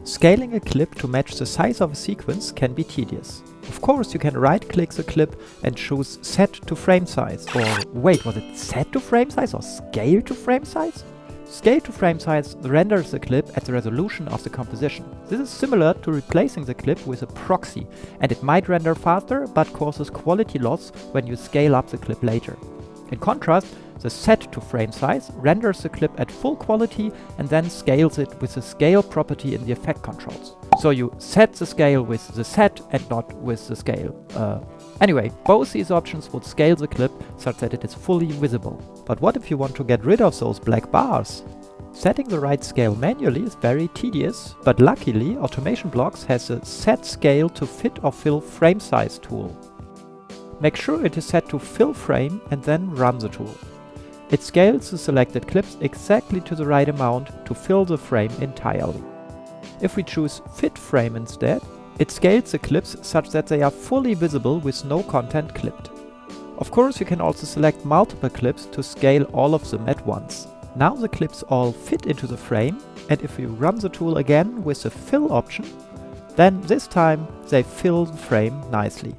Scaling a clip to match the size of a sequence can be tedious. Of course, you can right-click the clip and choose Set to Frame Size. Or wait, was it Set to Frame Size or Scale to Frame Size? Scale to Frame Size renders the clip at the resolution of the composition. This is similar to replacing the clip with a proxy, and it might render faster but causes quality loss when you scale up the clip later. In contrast, the Set to Frame Size renders the clip at full quality and then scales it with the scale property in the effect controls. So you set the scale with the set and not with the scale. Anyway, both these options would scale the clip such that it is fully visible. But what if you want to get rid of those black bars? Setting the right scale manually is very tedious, but luckily Automation Blocks has a Set Scale to Fit or Fill Frame Size tool. Make sure it is set to fill frame and then run the tool. It scales the selected clips exactly to the right amount to fill the frame entirely. If we choose Fit Frame instead, it scales the clips such that they are fully visible with no content clipped. Of course, you can also select multiple clips to scale all of them at once. Now the clips all fit into the frame, and if you run the tool again with the Fill option, then this time they fill the frame nicely.